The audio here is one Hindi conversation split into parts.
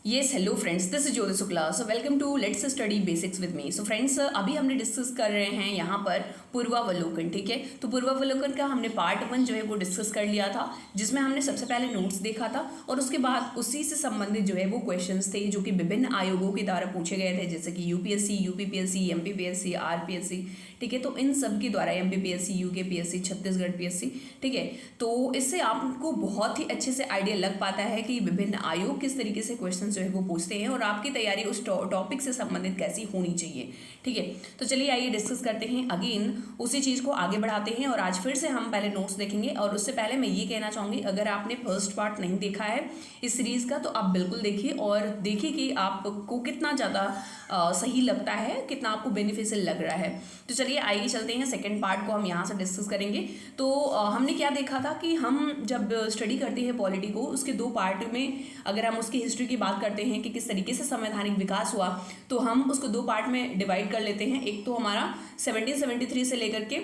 Yes hello friends, this is Jyoti Shukla. So welcome to let's study basics with me. So friends, अभी हमने डिस्कस कर रहे हैं यहाँ पर पूर्वावलोकन। ठीक है, तो पूर्वावलोकन का हमने पार्ट 1 जो है वो डिस्कस कर लिया था, जिसमें हमने सबसे पहले नोट्स देखा था और उसके बाद उसी से संबंधित जो है वो क्वेश्चंस थे जो कि विभिन्न आयोगों के द्वारा पूछे गए थे, जैसे कि यूपीएससी, यूपीपीएससी, एमपीपीएससी, आरपीएससी। ठीक है, तो इन सब के द्वारा एमपीपीएससी, यूकेपीएससी, छत्तीसगढ़ पीएससी। ठीक है, तो इससे आपको बहुत ही अच्छे से आइडिया लग पाता है कि विभिन्न आयोग किस तरीके से क्वेश्चन जो है वो पूछते हैं और आपकी तैयारी उस टॉपिक से संबंधित कैसी होनी चाहिए। ठीक है, तो चलिए आइए डिस्कस करते हैं, अगेन उसी चीज़ को आगे बढ़ाते हैं। और आज फिर से हम पहले नोट्स देखेंगे और उससे पहले मैं ये कहना चाहूँगी, अगर आपने फर्स्ट पार्ट नहीं देखा है इस सीरीज़ का तो आप बिल्कुल देखिए और देखिए कि आपको कितना ज़्यादा सही लगता है, कितना आपको बेनिफिशियल लग रहा है। तो चलिए आइए चलते हैं, सेकेंड पार्ट को हम यहाँ से डिस्कस करेंगे। तो हमने क्या देखा था कि हम जब स्टडी करते हैं पॉलिटी को, उसके दो पार्ट में अगर हम उसकी हिस्ट्री की बात करते हैं कि किस तरीके से संवैधानिक विकास हुआ, तो हम उसको दो पार्ट में डिवाइड कर लेते हैं। एक तो हमारा 1773 से लेकर के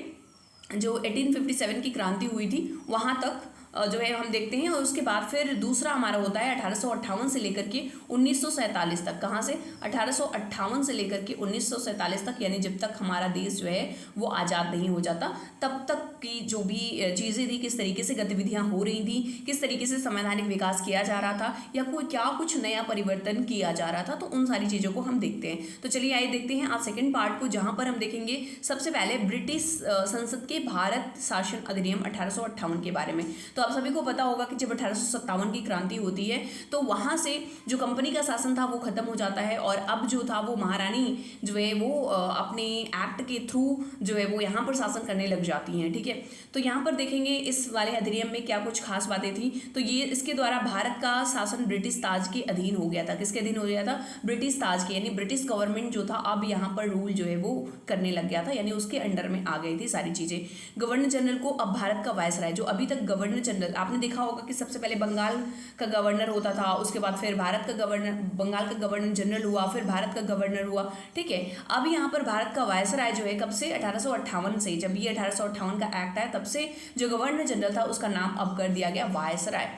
जो 1857 की क्रांति हुई थी वहाँ तक जो है हम देखते हैं, और उसके बाद फिर दूसरा हमारा होता है 1858 से लेकर के 1947 तक। कहाँ से? 1858 से लेकर के 1947 तक, यानी जब तक हमारा देश जो है वो आज़ाद नहीं हो जाता तब तक की जो भी चीज़ें थी, किस तरीके से गतिविधियाँ हो रही थी, किस तरीके से संवैधानिक विकास किया जा रहा था या कोई क्या कुछ नया परिवर्तन किया जा रहा था, तो उन सारी चीज़ों को हम देखते हैं। तो चलिए आइए देखते हैं आज सेकेंड पार्ट को, जहाँ पर हम देखेंगे सबसे पहले ब्रिटिश संसद के भारत शासन अधिनियम 1858 के बारे में। तो आप सभी को पता होगा कि जब 1857 की क्रांति होती है तो वहाँ से जो कंपनी का शासन था वो खत्म हो जाता है और अब जो था वो महारानी जो है वो अपने एक्ट के थ्रू जो है वो यहाँ पर शासन करने लग जाती हैं। ठीक है, तो यहाँ पर देखेंगे इस वाले अधिनियम में क्या कुछ खास बातें थी। तो ये इसके द्वारा भारत का शासन ब्रिटिश ताज के अधीन हो गया था। किसके अधीन हो गया था? ब्रिटिश ताज के, यानी ब्रिटिश गवर्नमेंट जो था अब यहाँ पर रूल जो है वो करने लग गया था, यानी उसके अंडर में आ गई थी सारी चीज़ें। गवर्नर जनरल को अब भारत का वायसराय, जो अभी तक गवर्नर जनरल आपने देखा होगा कि सबसे पहले बंगाल का गवर्नर होता था, उसके बाद फिर भारत का गवर्नर, बंगाल का गवर्नर जनरल हुआ, फिर भारत का गवर्नर हुआ। ठीक है, अब यहाँ पर भारत का वायसराय जो है कब से? 1858 से, जब ये 1858 का एक्ट आया तब से जो गवर्नर जनरल था उसका नाम अब कर दिया गया वायसराय।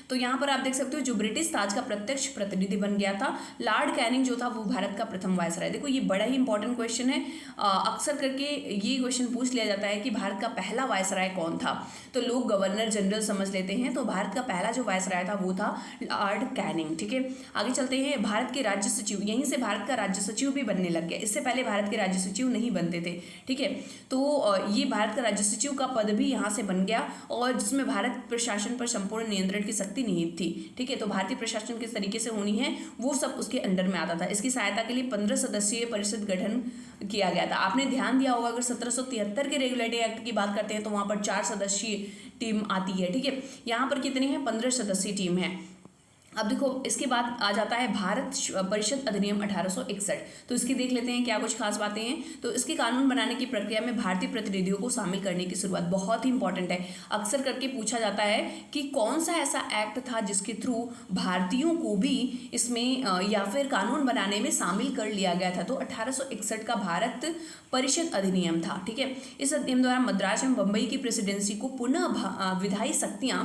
तो यहाँ पर आप देख सकते हो जो ब्रिटिश ताज का प्रत्यक्ष प्रतिनिधि बन गया था लॉर्ड कैनिंग जो था वो भारत का प्रथम वायसराय। देखो ये बड़ा ही इंपॉर्टेंट क्वेश्चन है, अक्सर करके ये क्वेश्चन पूछ लिया जाता है कि भारत का पहला वायसराय कौन था, तो लोग गवर्नर जनरल समझ लेते हैं, तो भारत का पहला जो वायसराय था वो था लॉर्ड कैनिंग। ठीक है, आगे चलते हैं। भारत के राज्य सचिव, यहीं से भारत का राज्य सचिव भी बनने लग गया, इससे पहले भारत के राज्य सचिव नहीं बनते थे। ठीक है, तो ये भारत का राज्य सचिव का पद भी यहाँ से बन गया और जिसमें भारत प्रशासन पर संपूर्ण नियंत्रण की शक्ति निहित थी। ठीक है, तो भारतीय प्रशासन किस तरीके से होनी है वो सब उसके अंडर में आता था। इसकी सहायता के लिए 15 सदस्यीय परिषद गठन किया गया था। आपने ध्यान दिया होगा अगर 1773 के रेगुलेटरी एक्ट की बात करते हैं तो वहां पर 4 सदस्यीय टीम आती है। ठीक है, यहाँ पर कितनी है? 15 सदस्यीय टीम है। अब देखो इसके बाद आ जाता है भारत परिषद अधिनियम 1861। तो इसकी देख लेते हैं क्या कुछ खास बातें हैं। तो इसके कानून बनाने की प्रक्रिया में भारतीय प्रतिनिधियों को शामिल करने की शुरुआत बहुत ही इंपॉर्टेंट है। अक्सर करके पूछा जाता है कि कौन सा ऐसा एक्ट था जिसके थ्रू भारतीयों को भी इसमें या फिर कानून बनाने में शामिल कर लिया गया था। तो 1861 का भारत परिषद अधिनियम था। ठीक है, इस अधिनियम द्वारा मद्रास एवं बम्बई की प्रेसिडेंसी को पुनः विधायी शक्तियां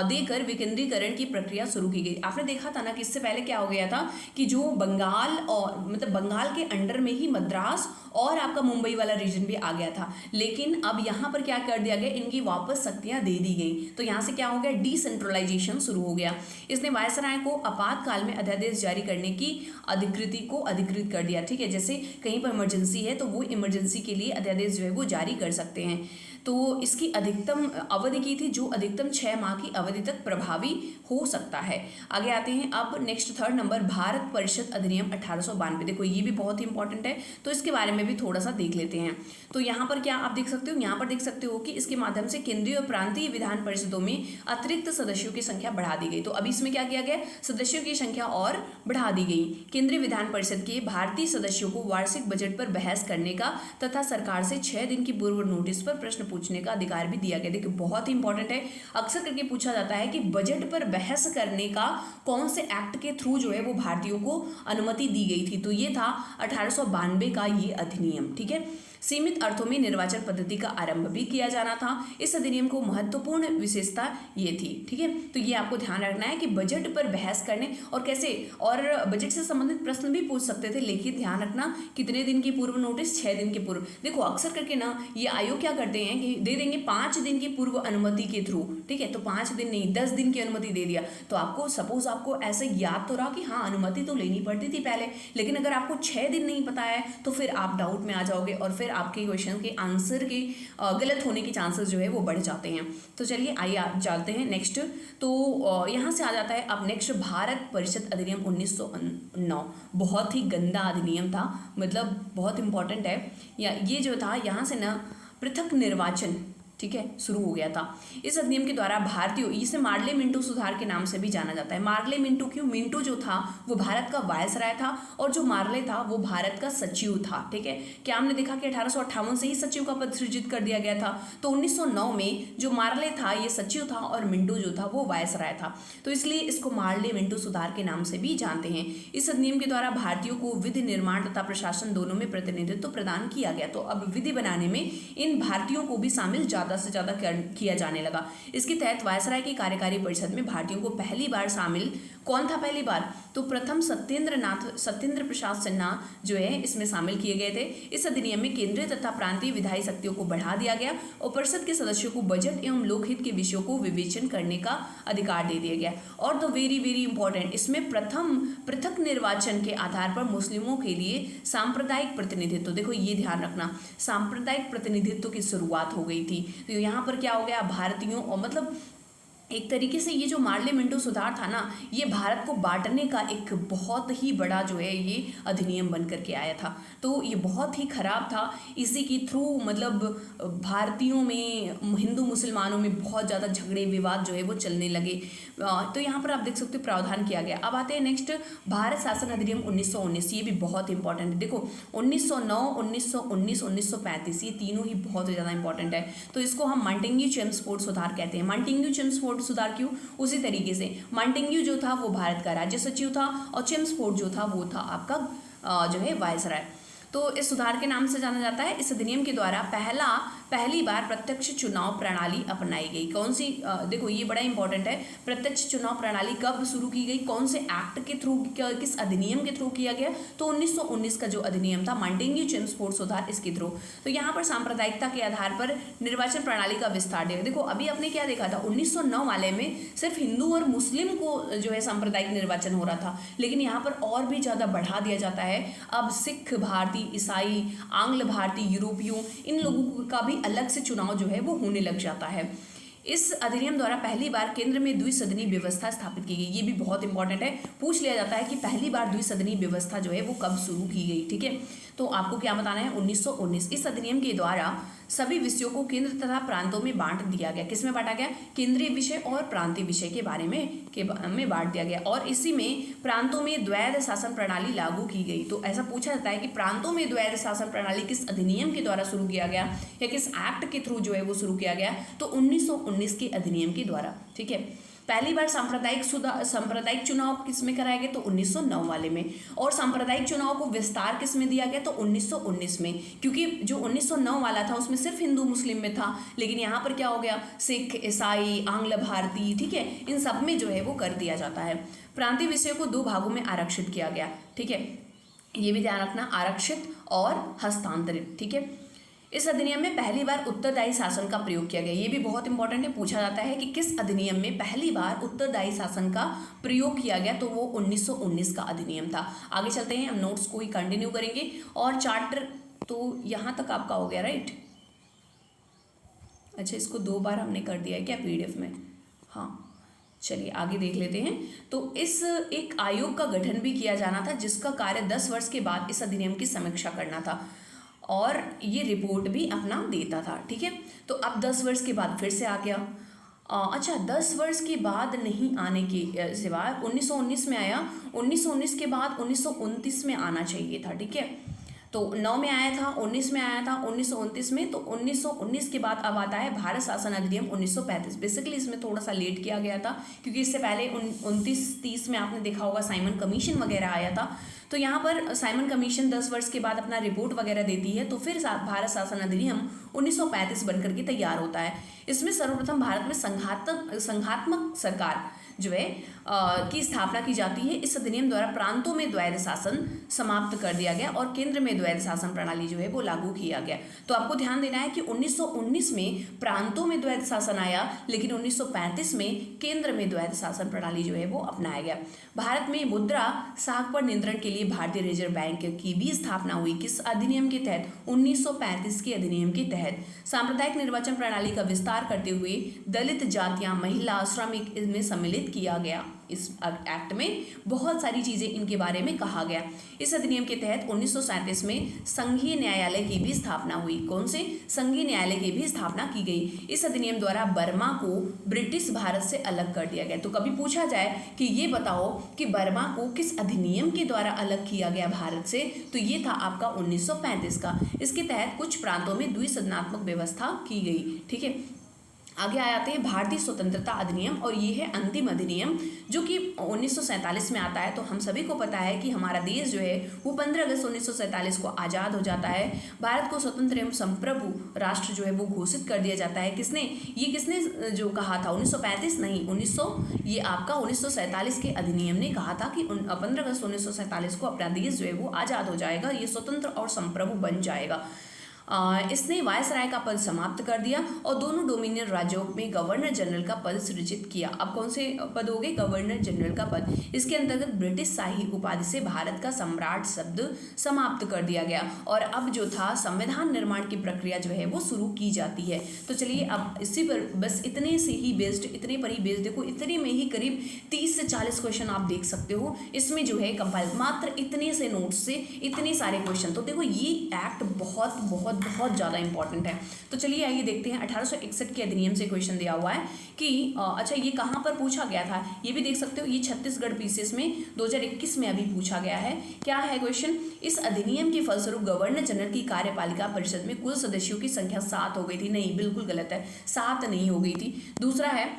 देकर विकेंद्रीकरण की प्रक्रिया शुरू की गई। आपने देखा था ना कि इससे पहले क्या हो गया था कि जो बंगाल और मतलब बंगाल के अंडर में ही मद्रास और आपका मुंबई वाला रीजन भी आ गया था, लेकिन अब यहाँ पर क्या कर दिया गया, इनकी वापस शक्तियाँ दे दी गई। तो यहाँ से क्या हो गया? डिसेंट्रलाइजेशन शुरू हो गया। इसने वायसराय को आपातकाल में अध्यादेश जारी करने की अधिकृति को अधिकृत कर दिया। ठीक है, जैसे कहीं पर इमरजेंसी है तो वो इमरजेंसी के लिए अध्यादेश जो है वो जारी कर सकते हैं। तो इसकी अधिकतम अवधि की थी जो अधिकतम 6 माह की अवधि तक प्रभावी हो सकता है। आगे आते हैं अब नेक्स्ट थर्ड नंबर भारत परिषद अधिनियम 1892। देखो ये भी बहुत ही इंपॉर्टेंट है, तो इसके बारे में भी थोड़ा सा देख लेते हैं। तो यहाँ पर क्या आप देख सकते हो? यहाँ पर देख सकते हो कि इसके माध्यम से केंद्रीय और प्रांतीय विधान परिषदों में अतिरिक्त सदस्यों की संख्या बढ़ा दी गई। तो अभी इसमें क्या किया गया? सदस्यों की संख्या और बढ़ा दी गई। केंद्रीय विधान परिषद के भारतीय सदस्यों को वार्षिक बजट पर बहस करने का तथा सरकार से 6 दिन की पूर्व नोटिस पर प्रश्न पूछने का अधिकार भी दिया गया। देखिए बहुत ही इंपॉर्टेंट है, अक्सर करके पूछा जाता है कि बजट पर बहस करने का कौन से एक्ट के थ्रू जो है वो भारतीयों को अनुमति दी गई थी। तो ये था 1892 का ये अधिनियम। ठीक है, सीमित अर्थों में निर्वाचन पद्धति का आरंभ भी किया जाना था। इस अधिनियम को महत्वपूर्ण विशेषता ये थी, ठीक है। तो ये आपको ध्यान रखना है कि बजट पर बहस करने और कैसे, और बजट से संबंधित प्रश्न भी पूछ सकते थे, लेकिन ध्यान रखना कितने दिन की पूर्व नोटिस, 6 दिन के पूर्व। देखो अक्सर करके ना ये आयोग क्या करते हैं कि दे देंगे 5 दिन की पूर्व अनुमति के थ्रू, ठीक है। तो 5 दिन नहीं 10 दिन की अनुमति दे दिया, तो आपको सपोज आपको ऐसे याद तो रहा कि हाँ अनुमति तो लेनी पड़ती थी पहले, लेकिन अगर आपको 6 दिन नहीं पता है तो फिर आप डाउट में आ जाओगे और फिर आपके क्वेश्चन के आंसर के गलत होने के चांसेस जो है वो बढ़ जाते हैं। तो चलिए आइए आप चलते हैं नेक्स्ट। तो यहाँ से आ जाता है अब नेक्स्ट भारत परिषद अधिनियम 1909। बहुत ही गंदा अधिनियम था, मतलब बहुत इंपॉर्टेंट है। या ये जो था यहाँ से ना पृथक निर्वाचन, ठीक है, शुरू हो गया था। इस अधिनियम के द्वारा भारतीय, इसे मार्ले मिंटो सुधार के नाम से भी जाना जाता है। मार्ले मिंटो क्यों? मिंटो जो था वो भारत का वायसराय था और जो मार्ले था वो भारत का सचिव था, ठीक है। क्या हमने देखा कि 1858 से ही सचिव का पद सृजित कर दिया गया था। तो 1909 में जो मार्ले था ये सचिव था और मिंटो जो था वो वायसराय था, तो इसलिए इसको मार्ले मिंटो सुधार के नाम से भी जानते हैं। इस अधिनियम के द्वारा भारतीयों को विधि निर्माण तथा प्रशासन दोनों में प्रतिनिधित्व प्रदान किया गया। तो अब विधि बनाने में इन भारतीयों को भी शामिल ज़्यादा से ज़्यादा किया जाने लगा। इसके तहत वायसराय की कार्यकारी परिषद में भारतीयों को पहली बार शामिल कौन था? पहली बार तो प्रथम सत्येंद्र प्रसाद सिन्हा जो है इसमें शामिल किए गए थे। इस अधिनियम में केंद्रीय तथा प्रांतीय विधायी शक्तियों को बढ़ा दिया गया और परिषद के सदस्यों को बजट एवं लोकहित के विषयों को विवेचन करने का अधिकार दे दिया गया। और द वेरी वेरी इंपॉर्टेंट, इसमें प्रथम पृथक निर्वाचन के आधार पर मुस्लिमों के लिए सांप्रदायिक प्रतिनिधित्व, देखो ये ध्यान रखना, सांप्रदायिक प्रतिनिधित्व की शुरुआत हो गई थी। तो यहाँ पर क्या हो गया? भारतीयों और मतलब एक तरीके से ये जो मार्ले मिंटो सुधार था ना, ये भारत को बांटने का एक बहुत ही बड़ा जो है ये अधिनियम बन करके आया था। तो ये बहुत ही खराब था। इसी के थ्रू मतलब भारतीयों में, हिंदू मुसलमानों में बहुत ज़्यादा झगड़े विवाद जो है वो चलने लगे। तो यहाँ पर आप देख सकते हो प्रावधान किया गया। अब आते हैं नेक्स्ट भारत शासन अधिनियम 1919। ये भी बहुत इंपॉर्टेंट है। देखो 1909, 1919, 1935 ये तीनों ही बहुत ज़्यादा इंपॉर्टेंट है। तो इसको हम मांटेग्यू चेम्सफोर्ड सुधार कहते हैं। मांटेग्यू चेम्सफोर्ड सुधार क्यों? उसी तरीके से मांटेग्यू जो था वो भारत का राज्य सचिव था और चेम्सफोर्ड जो था वो था आपका जो है वायसराय। तो इस सुधार के नाम से जाना जाता है। इस अधिनियम के द्वारा पहली बार प्रत्यक्ष चुनाव प्रणाली अपनाई गई। कौन सी? देखो ये बड़ा इंपॉर्टेंट है। प्रत्यक्ष चुनाव प्रणाली कब शुरू की गई? कौन से एक्ट के थ्रू, किस अधिनियम के थ्रू किया गया? तो 1919 का जो अधिनियम था मांटेग्यू चेम्सफोर्ड सुधार, इसके थ्रू। तो यहाँ पर सांप्रदायिकता के आधार पर निर्वाचन प्रणाली का विस्तार दिया। देखो अभी आपने क्या देखा था, 1909 वाले में सिर्फ हिंदू और मुस्लिम को जो है सांप्रदायिक निर्वाचन हो रहा था, लेकिन यहाँ पर और भी ज़्यादा बढ़ा दिया जाता है। अब सिख, भारतीय, ईसाई, आंग्ल भारतीय, यूरोपियों, इन लोगों का भी अलग से चुनाव जो है वो होने लग जाता है। इस अधिनियम द्वारा पहली बार केंद्र में द्विसदनीय व्यवस्था स्थापित की गई। ये भी बहुत इंपॉर्टेंट है, पूछ लिया जाता है कि पहली बार द्विसदनीय व्यवस्था जो है वो कब शुरू की गई, ठीक है। तो आपको क्या बताना है? 1919। इस अधिनियम के द्वारा सभी विषयों को केंद्र तथा प्रांतों में बांट दिया गया। किसमें बांटा गया? केंद्रीय विषय और प्रांतीय विषय के बारे में बांट दिया गया। और इसी में प्रांतों में द्वैध शासन प्रणाली लागू की गई। तो ऐसा पूछा जाता है कि प्रांतों में द्वैध शासन प्रणाली किस अधिनियम के द्वारा शुरू किया गया या किस एक्ट के थ्रू जो है वो शुरू किया गया? तो 1919 के अधिनियम के द्वारा, ठीक है। पहली बार सांप्रदायिक चुनाव किस में कराया गया? तो 1909 वाले में। और सांप्रदायिक चुनाव को विस्तार किस में दिया गया? तो 1919 में, क्योंकि जो 1909 वाला था उसमें सिर्फ हिंदू मुस्लिम में था, लेकिन यहाँ पर क्या हो गया? सिख, ईसाई, आंग्ल भारतीय, ठीक है, इन सब में जो है वो कर दिया जाता है। प्रांतीय विषयों को 2 भागों में आरक्षित किया गया, ठीक है। ये भी ध्यान रखना, आरक्षित और हस्तांतरित, ठीक है। इस अधिनियम में पहली बार उत्तरदायी शासन का प्रयोग किया गया। ये भी बहुत इंपॉर्टेंट है, पूछा जाता है कि किस अधिनियम में पहली बार उत्तरदायी शासन का प्रयोग किया गया? तो वो 1919 का अधिनियम था। आगे चलते हैं, हम नोट्स को ही कंटिन्यू करेंगे और चार्टर तो यहाँ तक आपका हो गया, राइट? अच्छा, इसको 2 बार हमने कर दिया है क्या PDF में? हाँ, चलिए आगे देख लेते हैं। तो इस एक आयोग का गठन भी किया जाना था जिसका कार्य 10 वर्ष के बाद इस अधिनियम की समीक्षा करना था और ये रिपोर्ट भी अपना देता था, ठीक है। तो अब 10 वर्ष के बाद फिर से आ गया। अच्छा, 10 वर्ष के बाद नहीं आने के सिवाय 1919 में आया, 1919 के बाद 1929 में आना चाहिए था, ठीक है। तो 9 में आया था, 19 में आया था, 1929 में। तो 1919 के बाद अब आता है भारत शासन अधिनियम 1935। बेसिकली इसमें थोड़ा सा लेट किया गया था क्योंकि इससे पहले 29-30 में आपने देखा होगा साइमन कमीशन वगैरह आया था। तो यहाँ पर साइमन कमीशन 10 वर्ष के बाद अपना रिपोर्ट वगैरह देती है, तो फिर भारत शासन अधिनियम 1935 बनकर के तैयार होता है। इसमें सर्वप्रथम भारत में संघात्मक सरकार जो है की स्थापना की जाती है। इस अधिनियम द्वारा प्रांतों में द्वैध शासन समाप्त कर दिया गया और केंद्र में द्वैध शासन प्रणाली जो है वो लागू किया गया। तो आपको ध्यान देना है कि 1919 में प्रांतों में द्वैध शासन आया, लेकिन 1935 में केंद्र में द्वैध शासन प्रणाली जो है वो अपनाया गया। भारत में मुद्रा साख पर नियंत्रण के लिए भारतीय रिजर्व बैंक की भी स्थापना हुई। किस अधिनियम के तहत? 1935 के अधिनियम के तहत। सांप्रदायिक निर्वाचन प्रणाली का विस्तार करते हुए दलित जातियां, महिला, श्रमिक इनमें सम्मिलित किया गया। इस एक्ट में बहुत सारी चीजें इनके बारे में कहा गया। इस अधिनियम के तहत 1937 में संघीय न्यायालय की भी स्थापना हुई। कौन से? संघीय न्यायालय की भी स्थापना की गई। इस अधिनियम द्वारा बर्मा को ब्रिटिश भारत से अलग कर दिया गया। तो कभी पूछा जाए कि ये बताओ कि बर्मा को किस अधिनियम के द्वारा अलग किया गया भारत से, तो ये था आपका 1935 का। इसके तहत कुछ प्रांतों में द्विसदनात्मक व्यवस्था की गई। ठीक है, आगे आ जाते हैं भारतीय स्वतंत्रता अधिनियम, और ये है अंतिम अधिनियम जो कि 1947 में आता है। तो हम सभी को पता है कि हमारा देश जो है वो 15 अगस्त 1947 को आज़ाद हो जाता है। भारत को स्वतंत्र एवं संप्रभु राष्ट्र जो है वो घोषित कर दिया जाता है। किसने जो कहा था? 1935 नहीं, ये आपका 1947 के अधिनियम ने कहा था कि 15 अगस्त 1947 को अपना देश जो है वो आज़ाद हो जाएगा, ये स्वतंत्र और संप्रभु बन जाएगा। इसने वायसराय का पद समाप्त कर दिया और दोनों डोमिनियन राज्यों में गवर्नर जनरल का पद सृजित किया। अब कौन से पद हो गए? गवर्नर जनरल का पद। इसके अंतर्गत ब्रिटिश शाही उपाधि से भारत का सम्राट शब्द समाप्त कर दिया गया और अब जो था संविधान निर्माण की प्रक्रिया जो है वो शुरू की जाती है। तो चलिए अब इसी पर बस इतने से ही बेस्ड, इतने पर ही बेस्ड, देखो इतने में ही करीब 30 से 40 क्वेश्चन आप देख सकते हो। इसमें जो है कंपाइल मात्र इतने से नोट्स से इतने सारे क्वेश्चन। तो देखो ये एक्ट बहुत बहुत बहुत ज़्यादा इंपॉर्टेंट है। तो चलिए आइए देखते हैं 1861 के अधिनियम से क्वेश्चन दिया हुआ है कि अच्छा ये कहाँ पर पूछा गया था, ये भी देख सकते हो। ये छत्तीसगढ़ पीसीएस में 2021 में अभी पूछा गया है। क्या है क्वेश्चन? इस अधिनियम के फलस्वरूप गवर्नर जनरल की कार्यपालिका परिषद में कुल सदस्यों की संख्या 7 हो गई थी। नहीं, बिल्कुल गलत है, 7 नहीं हो गई थी। दूसरा है,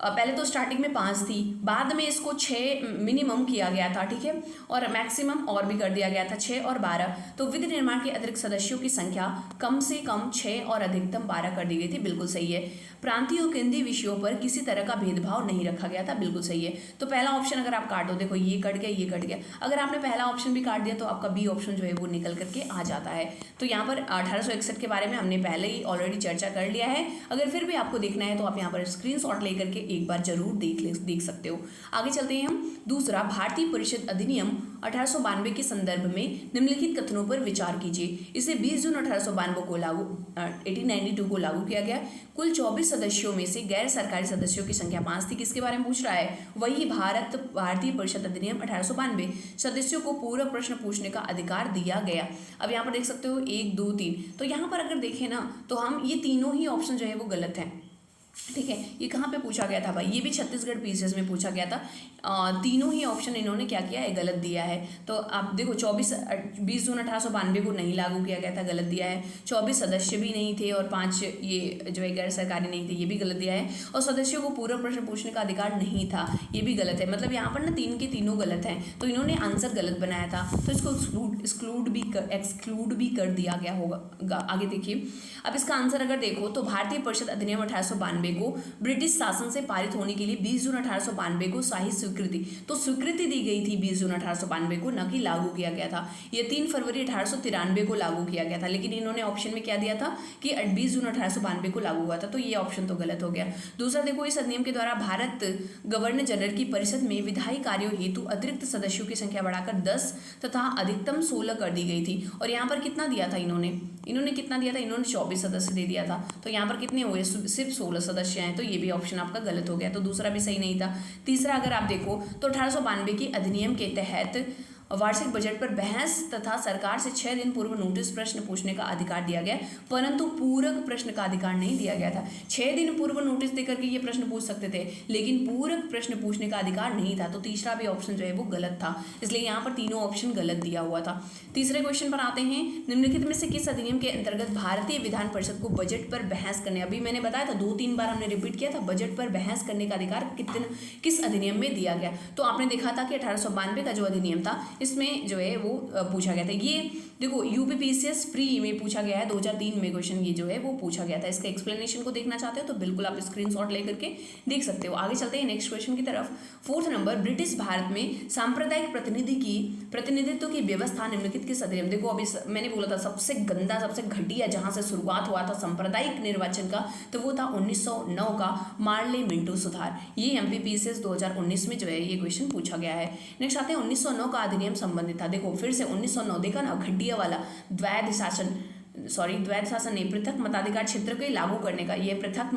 पहले तो स्टार्टिंग में 5 थी, बाद में इसको 6 मिनिमम किया गया था। ठीक है, और मैक्सिमम और भी कर दिया गया था 6 और 12। तो विधि निर्माण के अतिरिक्त सदस्यों की संख्या कम से कम 6 और अधिकतम 12 कर दी गई थी। बिल्कुल सही है। प्रांतीय और केंद्रीय विषयों पर किसी तरह का भेदभाव नहीं रखा गया था। बिल्कुल सही है। तो पहला ऑप्शन अगर आप काटो, देखो ये कट गया, ये कट गया। अगर आपने पहला ऑप्शन भी काट दिया तो आपका बी ऑप्शन जो है वो निकल करके आ जाता है। तो यहाँ पर 1861 के बारे में हमने पहले ही ऑलरेडी चर्चा कर लिया है। अगर फिर भी आपको देखना है तो आप यहाँ पर स्क्रीनशॉट लेकर के एक बार जरूर देख सकते हो। आगे चलते हैं हम। दूसरा, भारतीय परिषद अधिनियम 1892 के संदर्भ में निम्नलिखित कथनों पर विचार कीजिए। इसे 20 जून 1892 को 1892 को लागू किया गया। कुल 24 सदस्यों में से गैर सरकारी सदस्यों की संख्या 5 थी। किसके बारे में पूछ रहा है? वही भारतीय परिषद अधिनियम 1892। सदस्यों को पूरा प्रश्न पूछने का अधिकार दिया गया। अब यहाँ पर देख सकते हो 1 2 3। तो यहाँ पर अगर देखें ना तो हम ये तीनों ही ऑप्शन जो है वो गलत हैं। ठीक है, ये कहाँ पे पूछा गया था भाई? ये भी छत्तीसगढ़ पीसीएस में पूछा गया था। तीनों ही ऑप्शन इन्होंने क्या किया है? गलत दिया है। तो आप देखो 20 जून 1892 को नहीं लागू किया गया था, गलत दिया है। 24 सदस्य भी नहीं थे और 5 ये जो है गैर सरकारी नहीं थे, ये भी गलत दिया है। और सदस्यों को पूरा प्रश्न पूछने का अधिकार नहीं था, ये भी गलत है। मतलब यहाँ पर ना 3 के तीनों गलत हैं। तो इन्होंने आंसर गलत बनाया था, तो इसको एक्सक्लूड भी कर दिया गया होगा। आगे देखिए, अब इसका आंसर अगर देखो तो भारतीय परिषद अधिनियम 1892 को ब्रिटिश शासन से पारित होने के लिए 20 जून 1892 को शाही स्वीकृति, तो स्वीकृति दी गई थी 20 जून 1892 को, न कि लागू किया गया था। ये 3 फरवरी 1893 को लागू किया गया था, लेकिन इन्होंने ऑप्शन में क्या दिया था कि 20 जून 1892 को लागू हुआ था। तो ये ऑप्शन तो गलत हो गया। दूसरा देखो, इस अधिनियम के द्वारा भारत गवर्नर जनरल की परिषद में विधायी कार्यों हेतु अतिरिक्त सदस्यों की संख्या बढ़ाकर 10 तथा अधिकतम 16 कर दी गई थी। और यहाँ पर कितना दिया था इन्होंने कितना दिया था? इन्होंने 24 सदस्य दे दिया था। तो यहाँ पर कितने हुए? सिर्फ 16 सदस्य हैं। तो ये भी ऑप्शन आपका गलत हो गया। तो दूसरा भी सही नहीं था। तीसरा अगर आप देखो तो 1892 की अधिनियम के तहत वार्षिक बजट पर बहस तथा सरकार से 6 दिन पूर्व नोटिस प्रश्न पूछने का अधिकार दिया गया, परंतु पूरक प्रश्न का अधिकार नहीं दिया गया था। 6 दिन पूर्व नोटिस देकर के ये प्रश्न पूछ सकते थे, लेकिन पूरक प्रश्न पूछने का अधिकार नहीं था। तो तीसरा भी ऑप्शन जो है वो गलत था, इसलिए यहाँ पर तीनों ऑप्शन गलत दिया हुआ था। तीसरे क्वेश्चन पर आते हैं। निम्नलिखित में से किस अधिनियम के अंतर्गत भारतीय विधान परिषद को बजट पर बहस करने, अभी मैंने बताया था 2-3 बार हमने रिपीट किया था, बजट पर बहस करने का अधिकार किस अधिनियम में दिया गया। तो आपने देखा था कि 1892 का जो अधिनियम था इसमें जो है वो पूछा गया था। ये देखो यूपीपीसीएस प्री में पूछा गया है, 2003 में क्वेश्चन ये जो है वो पूछा गया था। इसका एक्सप्लेनेशन को देखना चाहते हो तो बिल्कुल आप स्क्रीनशॉट लेकर के देख सकते हो। आगे चलते हैं नेक्स्ट क्वेश्चन की तरफ। 4th नंबर, ब्रिटिश भारत में सांप्रदायिक प्रतिनिधित्व की व्यवस्था निम्नलिखित किस अधिनियम। देखो अभी मैंने बोला था सबसे गंदा सबसे घटिया जहां से शुरुआत हुआ था सांप्रदायिक निर्वाचन का, तो वो था 1909 का मार्ले मिंटो सुधार। ये एमपीपीसीएस 2019 में जो है ये क्वेश्चन पूछा गया है। नेक्स्ट आते हैं 1909 का अधिनियम संबंधित था। देखो फिर से 1909, देखा ना घटिया वाला, द्वैध शासन नहीं, पृथक मताधिकार क्षेत्र को लागू करने का, ये पृथक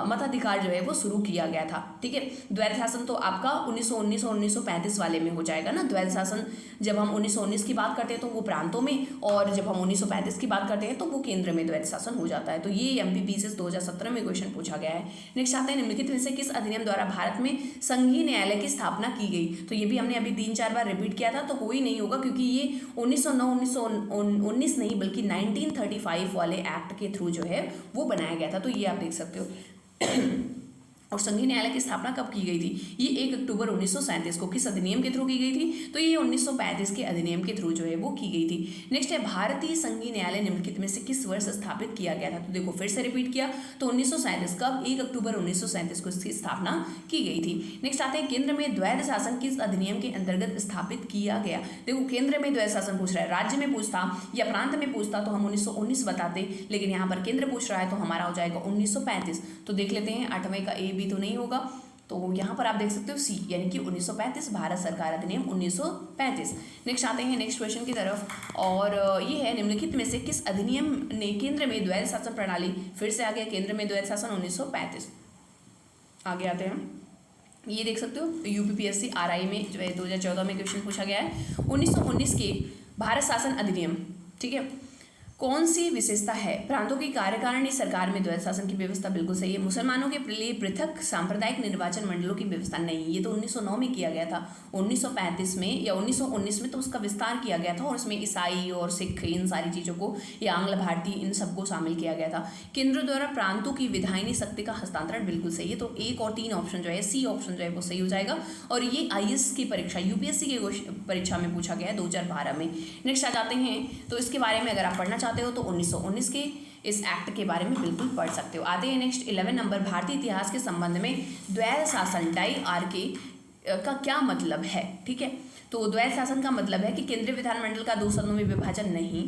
मताधिकार जो है वो शुरू किया गया था। ठीक है, द्वैध शासन तो आपका 1919 और 1935 वाले में हो जाएगा ना। द्वैध शासन जब हम 1919 की बात करते हैं तो वो प्रांतों में, और जब हम 1935 की बात करते हैं तो वो केंद्र में द्वैध शासन हो जाता है। तो ये एमपीपीसीएस 2017 में क्वेश्चन पूछा गया है। नेक्स्ट आता है निम्नलिखित में से किस अधिनियम द्वारा भारत में संघीय न्यायालय की स्थापना की गई। तो ये भी हमने अभी 3-4 बार रिपीट किया था, तो कोई नहीं होगा क्योंकि ये 1919 नहीं बल्कि 1935 वाले एक्ट के थ्रू जो है वो बनाया गया था। तो ये आप देख सकते हो। और संघीय न्यायालय की स्थापना कब की गई थी? ये 1 अक्टूबर 1937 को किस अधिनियम के थ्रू की गई थी? तो ये 1935 के अधिनियम के थ्रू जो है वो की गई थी। नेक्स्ट है भारतीय संघीय न्यायालय निम्नलिखित में से किस वर्ष स्थापित किया गया था। तो देखो फिर से रिपीट किया, तो 1937 कब? 1 अक्टूबर 1937 को इसकी स्थापना की गई थी। नेक्स्ट आते हैं केंद्र में द्वैध शासन किस अधिनियम के अंतर्गत स्थापित किया गया। देखो केंद्र में द्वैध शासन पूछ रहा है, राज्य में पूछता या प्रांत में पूछता तो हम 1919 बताते, लेकिन यहाँ पर केंद्र पूछ रहा है तो हमारा हो जाएगा 1935। तो देख लेते हैं 8वें का ए भी तो नहीं होगा, तो यहाँ पर आप देख सकते हो सी, यानी कि 1935 भारत सरकार अधिनियम 1935। नेक्स्ट आते हैं नेक्स्ट क्वेश्चन की तरफ, और ये है निम्नलिखित में से किस अधिनियम ने केंद्र में द्वैध शासन प्रणाली, फिर से आ गया केंद्र में द्वैध शासन 1935। आगे आते हैं, ये देख सकते हो यूपीपीएससी आरआई में जो है 2014 में क्वेश्चन पूछा गया है। 1919 के भारत शासन अधिनियम, ठीक है, कौन सी विशेषता है? प्रांतों की कार्यकारिणी सरकार में द्वैध शासन की व्यवस्था बिल्कुल सही है। मुसलमानों के लिए पृथक सांप्रदायिक निर्वाचन मंडलों की व्यवस्था नहीं, ये तो 1909 में किया गया था। 1935 में या 1919 में तो उसका विस्तार किया गया था और उसमें ईसाई और सिख इन सारी चीज़ों को या आंग्ल भारतीय इन सबको शामिल किया गया था। केंद्र द्वारा प्रांतों की विधायनी शक्ति का हस्तांतरण बिल्कुल सही है। तो 1 और 3 ऑप्शन जो है, सी ऑप्शन जो है वो सही हो जाएगा। और ये IAS की परीक्षा, यूपीएससी की परीक्षा में पूछा गया है 2012 में। नेक्स्ट आ जाते हैं, तो इसके बारे में अगर आप पढ़ना चाहते हो तो 1919 के इस एक्ट के बारे में बिल्कुल पढ़ सकते हो। आते हैं नेक्स्ट 11 नंबर, भारतीय इतिहास के संबंध में द्वैध शासन DIRK का क्या मतलब है। ठीक है, तो द्वैध शासन का मतलब है कि केंद्रीय विधानमंडल का 2 सदनों में विभाजन नहीं,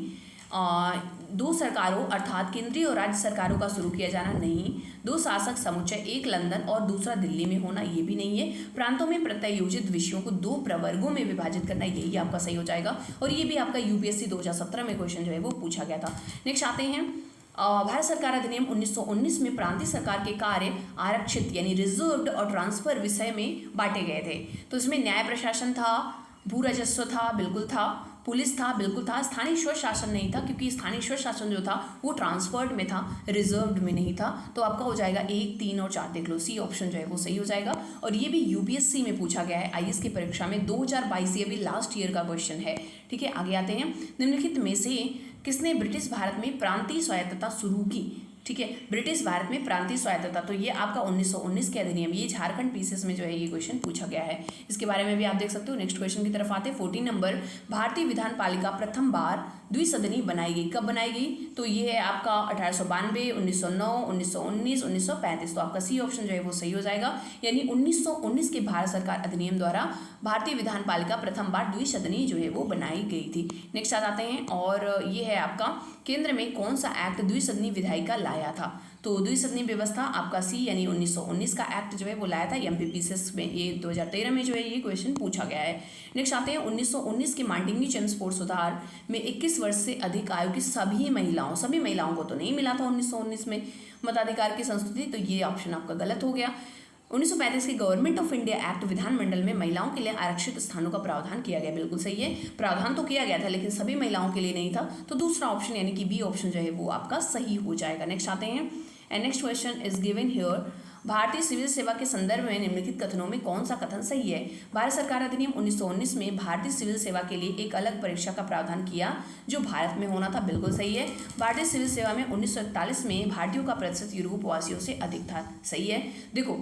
2 सरकारों अर्थात केंद्रीय और राज्य सरकारों का शुरू किया जाना नहीं, 2 शासक समुच्चय, एक लंदन और दूसरा दिल्ली में होना, ये भी नहीं है। प्रांतों में प्रत्यायोजित विषयों को 2 प्रवर्गों में विभाजित करना, यही आपका सही हो जाएगा। और ये भी आपका यूपीएससी 2017 में क्वेश्चन जो है वो पूछा गया था। नेक्स्ट आते हैं भारत सरकार अधिनियम 1919 में प्रांतीय सरकार के कार्य आरक्षित यानी रिजर्व्ड और ट्रांसफर विषय में बांटे गए थे। तो इसमें न्याय प्रशासन था, भू राजस्व था, बिल्कुल था, पुलिस था, बिल्कुल था, स्थानीय स्व शासन नहीं था क्योंकि स्थानीय स्व शासन जो था वो ट्रांसफर्ड में था, रिजर्व्ड में नहीं था। तो आपका हो जाएगा 1, 3 और 4, देख लो सी ऑप्शन जो है वो सही हो जाएगा। और ये भी यूपीएससी में पूछा गया है, IAS की परीक्षा में 2022, ये भी लास्ट ईयर का क्वेश्चन है। ठीक है, आगे आते हैं, निम्नलिखित में से किसने ब्रिटिश भारत में प्रांतीय स्वायत्तता शुरू की। ठीक है, ब्रिटिश भारत में प्रांतीय स्वायत्तता, तो ये आपका 1919 के अधिनियम, ये झारखंड पीसेस में जो है ये क्वेश्चन पूछा गया है। इसके बारे में भी आप देख सकते हो। नेक्स्ट क्वेश्चन की तरफ आते हैं 14 नंबर, भारतीय विधान पालिका प्रथम बार द्विसदनी बनाई गई, कब बनाई गई? तो ये है आपका 1892, 1909, 1919, 1935। तो आपका सी ऑप्शन जो है वो सही हो जाएगा, यानी 1919 के भारत सरकार अधिनियम द्वारा भारतीय विधान पालिका प्रथम बार द्विसदनी जो है वो बनाई गई थी। नेक्स्ट आ जाते हैं, और ये है आपका केंद्र में कौन सा एक्ट द्विसदनी विधायिका लाया था। तो द्विसदनी व्यवस्था आपका सी यानी 1919 का एक्ट जो है वो लाया था एमपीपीसीएस में, ये 2013 में जो है ये क्वेश्चन पूछा गया है। नेक्स्ट आते हैं 1919 के मांटिंगी चंद स्पोर्ट सुधार में 21 वर्ष से अधिक आयु की सभी महिलाओं को तो नहीं मिला था 1919 में मताधिकार की संस्तुति, तो ये ऑप्शन आपका गलत हो गया। 1935 के गवर्नमेंट ऑफ इंडिया एक्ट विधानमंडल में महिलाओं के लिए आरक्षित स्थानों का प्रावधान किया गया। बिल्कुल सही है, प्रावधान तो किया गया था लेकिन सभी महिलाओं के लिए नहीं था, तो दूसरा ऑप्शन यानी कि बी ऑप्शन जो है वो आपका सही हो जाएगा। नेक्स्ट आते हैं, and next question is given here, भारतीय सिविल सेवा के संदर्भ में निम्नलिखित कथनों में कौन सा कथन सही है। भारत सरकार अधिनियम 1919 में भारतीय सिविल सेवा के लिए एक अलग परीक्षा का प्रावधान किया जो भारत में होना था। बिल्कुल सही है। भारतीय सिविल सेवा में 1941 में भारतीयों का प्रतिशत यूरोप वासियों से अधिक था। सही है। देखो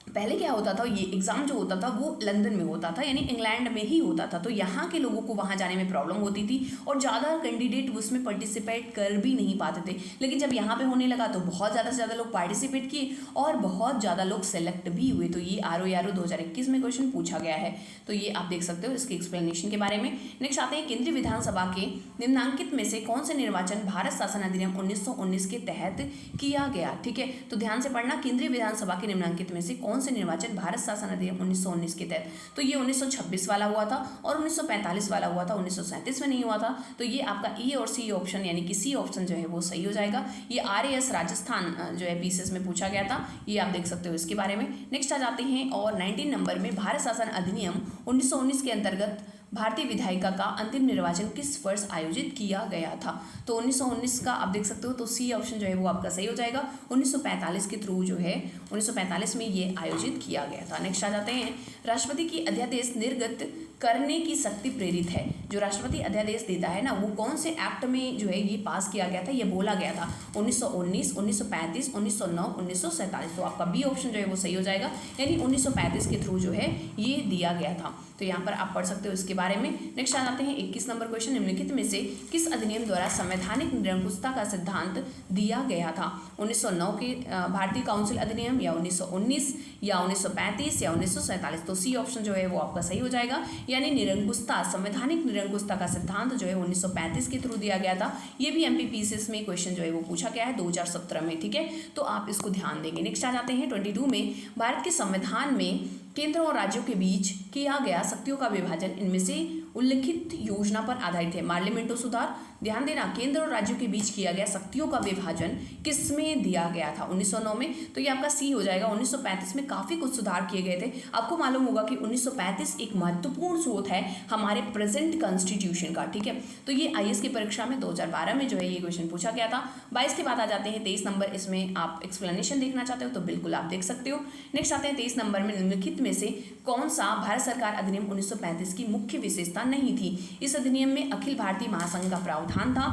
पहले क्या होता था, ये एग्ज़ाम जो होता था वो लंदन में होता था, यानी इंग्लैंड में ही होता था, तो यहाँ के लोगों को वहाँ जाने में प्रॉब्लम होती थी और ज़्यादा कैंडिडेट उसमें पार्टिसिपेट कर भी नहीं पाते थे। लेकिन जब यहाँ पे होने लगा तो बहुत ज़्यादा से ज़्यादा लोग पार्टिसिपेट किए और बहुत ज़्यादा लोग सेलेक्ट भी हुए। तो ये RO 2021 में क्वेश्चन पूछा गया है, तो ये आप देख सकते हो इसके एक्सप्लेनेशन के बारे में। नेक्स्ट आते हैं, केंद्रीय विधानसभा के निम्नांकित में से कौन से निर्वाचन भारत शासन अधिनियम 1919 के तहत किया गया। ठीक है, तो ध्यान से पढ़ना, केंद्रीय विधानसभा के निम्नांकित में से कौन से निर्वाचन भारत शासन अधिनियम 1919 के तहत, तो ये 1926 वाला हुआ था और 1945 वाला हुआ था, 1937 में नहीं हुआ था। तो ये आपका ई और सी ऑप्शन यानी कि सी ऑप्शन जो है वो सही हो जाएगा। ये RAS राजस्थान जो है पीसीएस में पूछा गया था, ये आप देख सकते हो इसके बारे में। नेक्स्ट आ जाते हैं और 19 नंबर में, भारत शासन अधिनियम 1919 के अंतर्गत भारतीय विधायिका का अंतिम निर्वाचन किस वर्ष आयोजित किया गया था। तो 1919 का आप देख सकते हो, तो सी ऑप्शन जो है वो आपका सही हो जाएगा। 1945 के थ्रू जो है 1945 में ये आयोजित किया गया था। नेक्स्ट आ जाते हैं, राष्ट्रपति की अध्यादेश निर्गत करने की शक्ति प्रेरित है। जो राष्ट्रपति अध्यादेश देता है ना, वो कौन से एक्ट में जो है ये पास किया गया था, ये बोला गया था 1919, 1935, 1909, 1947। तो आपका बी ऑप्शन जो है वो सही हो जाएगा, यानी 1935 के थ्रू जो है ये दिया गया था। तो यहाँ पर आप पढ़ सकते हो इसके बारे में। नेक्स्ट आ जाते हैं 21 नंबर क्वेश्चन, निम्नलिखित में से किस अधिनियम द्वारा संवैधानिक निरंकुशता का सिद्धांत दिया गया था। 1909 के भारतीय काउंसिल अधिनियम, या 1919, या 1935, या 1947। तो सी ऑप्शन जो है वो आपका सही हो जाएगा, यानी निरंकुशता, संवैधानिक निरंकुशता का सिद्धांत जो है 1935 के थ्रू दिया गया था। ये भी MPPCS में क्वेश्चन जो है वो पूछा गया है 2017 में। ठीक है, तो आप इसको ध्यान देंगे। नेक्स्ट आ जाते हैं 22 में, भारत के संविधान में केंद्र और राज्यों के बीच किया गया शक्तियों का विभाजन इनमें से उल्लिखित योजना पर आधारित है। मार्लिमेंटो सुधार, ध्यान देना, केंद्र और राज्यों के बीच किया गया शक्तियों का विभाजन किसमें दिया गया था, 1909 में। तो ये आपका सी हो जाएगा। 1935 में काफ़ी कुछ सुधार किए गए थे। आपको मालूम होगा कि 1935 एक महत्वपूर्ण स्रोत है हमारे प्रेजेंट कॉन्स्टिट्यूशन का। ठीक है, तो ये IAS की परीक्षा में 2012 में जो है ये क्वेश्चन पूछा गया था। 22 के बाद आ जाते हैं 23 नंबर, इसमें आप एक्सप्लेनेशन देखना चाहते हो तो बिल्कुल आप देख सकते हो। नेक्स्ट आते हैं 23 नंबर में, निम्नलिखित में से कौन सा भारत सरकार अधिनियम 1935 की मुख्य विशेषता नहीं थी। इस अधिनियम में अखिल भारतीय महासंघ का प्रावधान था।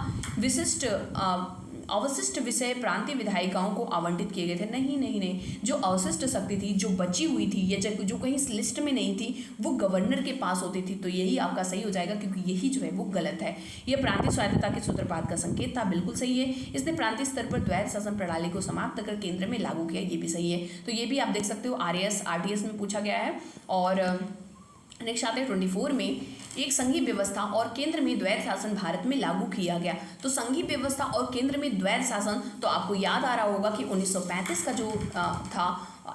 अवशिष्ट विषय प्रांतीय विधायिकाओं को आवंटित किए गए थे। नहीं, जो अवशिष्ट शक्ति थी, जो बची हुई थी या जो कहीं लिस्ट में नहीं थी, वो गवर्नर के पास होती थी। तो यही आपका सही हो जाएगा, क्योंकि यही जो है वो गलत है। यह प्रांतीय स्वायत्तता के सूत्रपात का संकेत था। बिल्कुल सही है। इसने प्रांतीय स्तर पर द्वैध शासन प्रणाली को समाप्त कर केंद्र में लागू किया। ये भी सही है। तो ये भी आप देख सकते हो, RAS RTS में पूछा गया है। और नेक्स्ट आते हैं 24 में, एक संघीय व्यवस्था और केंद्र में द्वैध शासन भारत में लागू किया गया। तो संघीय व्यवस्था और केंद्र में द्वैध शासन, तो आपको याद आ रहा होगा कि 1935 का जो था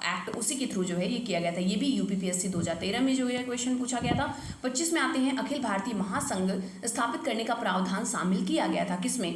एक्ट, उसी के थ्रू जो है ये किया गया था। ये भी UPPSC 2013 में जो है क्वेश्चन पूछा गया था। 25 में आते हैं, अखिल भारतीय महासंघ स्थापित करने का प्रावधान शामिल किया गया था किसमें।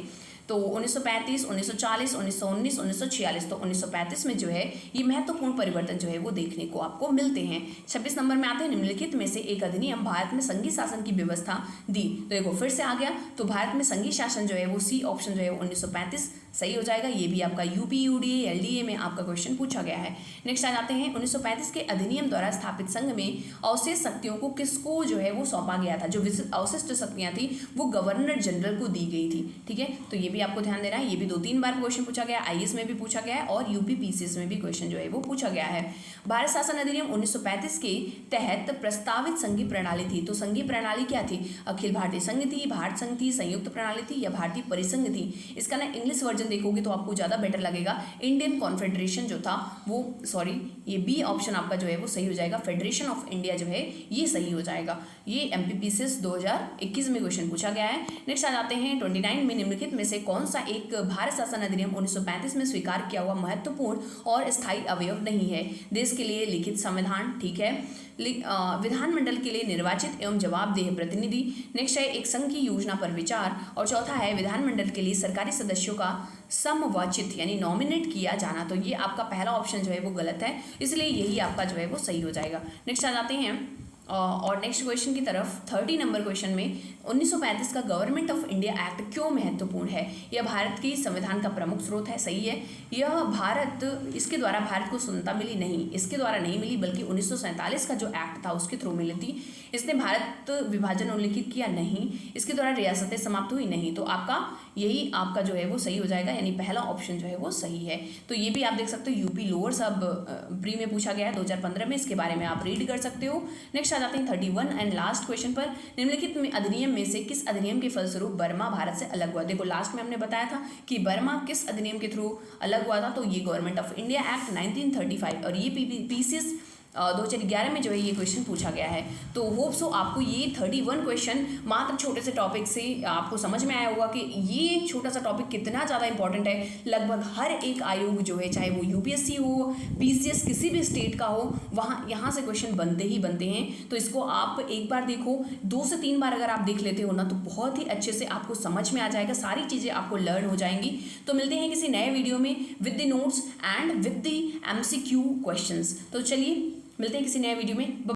तो 1935, 1940, 1919, 1946। तो 1935 में जो है ये महत्वपूर्ण परिवर्तन जो है वो देखने को आपको मिलते हैं। 26 नंबर में आते हैं, निम्नलिखित में से एक अधिनियम भारत में संघीय शासन की व्यवस्था दी। तो देखो फिर से आ गया, तो भारत में संघीय शासन जो है वो सी ऑप्शन जो है 1935 सही हो जाएगा। ये भी आपका UP, UDA, LDA में आपका क्वेश्चन पूछा गया है। नेक्स्ट आ जाते हैं, 1935 के अधिनियम द्वारा स्थापित संघ में अवशेष शक्तियों को किसको जो है वो सौंपा गया था। जो अवशिष्ट शक्तियां थी वो गवर्नर जनरल को दी गई थी। ठीक है, तो ये भी आपको ध्यान देना है। ये भी 2-3 बार क्वेश्चन पूछा गया, IAS में भी पूछा गया है और UPPCS में भी क्वेश्चन जो है वो पूछा गया है। भारत शासन अधिनियम 1935 के तहत प्रस्तावित संघीय प्रणाली थी। तो संघीय प्रणाली क्या थी, अखिल भारतीय संघ थी, भारत संघ थी, संयुक्त प्रणाली थी, या भारतीय परिसंघ थी। इसका ना इंग्लिश वर्जन देखोगे तो आपको ज़्यादा बेटर लगेगा। इंडियन कॉन्फेडरेशन जो था वो, सॉरी, ये बी ऑप्शन आपका जो है वो सही हो जाएगा। फेडरेशन ऑफ इंडिया जो है ये सही हो जाएगा। ये MPPCS 2021 में क्वेश्चन पूछा गया है। नेक्स्ट आ जाते हैं 29 में, निम्नलिखित में से कौन सा एक भारत शासन अधिनियम 1935 में स्वीकार किया हुआ महत्वपूर्ण और स्थायी अवयव नहीं है। देश के लिए लिखित संविधान, ठीक है, विधानमंडल के लिए निर्वाचित एवं जवाबदेह प्रतिनिधि। नेक्स्ट है एक संघ की योजना पर विचार। और चौथा है विधानमंडल के लिए सरकारी सदस्यों का समवाचित यानी नॉमिनेट किया जाना। तो ये आपका पहला ऑप्शन जो है वो गलत है, इसलिए यही आपका जो है वो सही हो जाएगा। नेक्स्ट आ जाते हैं और नेक्स्ट क्वेश्चन की तरफ। 30 नंबर क्वेश्चन में 1935 का गवर्नमेंट ऑफ इंडिया एक्ट क्यों महत्वपूर्ण है? यह भारत की संविधान का प्रमुख स्रोत है, सही है। इसके द्वारा भारत को स्वतंत्रता मिली नहीं, इसके द्वारा नहीं मिली, बल्कि 1947 का जो एक्ट था उसके थ्रू मिली थी। इसने भारत विभाजन उल्लिखित किया नहीं, इसके द्वारा रियासतें समाप्त हुई नहीं। तो यही आपका जो है वो सही हो जाएगा, यानी पहला ऑप्शन जो है वो सही है। तो ये भी आप देख सकते हो, यूपी लोअर सब प्री में पूछा गया है 2015 में, इसके बारे में आप रीड कर सकते हो। नेक्स्ट आ जाते हैं 31 एंड लास्ट क्वेश्चन पर। निम्नलिखित में अधिनियम में से किस अधिनियम के फलस्वरूप बर्मा भारत से अलग हुआ? देखो लास्ट में हमने बताया था कि बर्मा किस अधिनियम के थ्रू अलग हुआ था, तो ये गवर्नमेंट ऑफ इंडिया एक्ट 1935 और ये पीसीएस 2011 में जो है ये क्वेश्चन पूछा गया है। तो होप सो आपको ये 31 क्वेश्चन मात्र छोटे से टॉपिक से आपको समझ में आया होगा कि ये छोटा सा टॉपिक कितना ज़्यादा इंपॉर्टेंट है। लगभग हर एक आयोग जो है, चाहे वो यूपीएससी हो, पीसीएस किसी भी स्टेट का हो, यहाँ से क्वेश्चन बनते ही बनते हैं। तो इसको आप एक बार देखो, 2 से 3 बार अगर आप देख लेते हो ना, तो बहुत ही अच्छे से आपको समझ में आ जाएगा, सारी चीज़ें आपको लर्न हो जाएंगी। तो मिलते हैं किसी नए वीडियो में with the notes and with the MCQ questions. तो चलिए मिलते हैं किसी नए वीडियो में।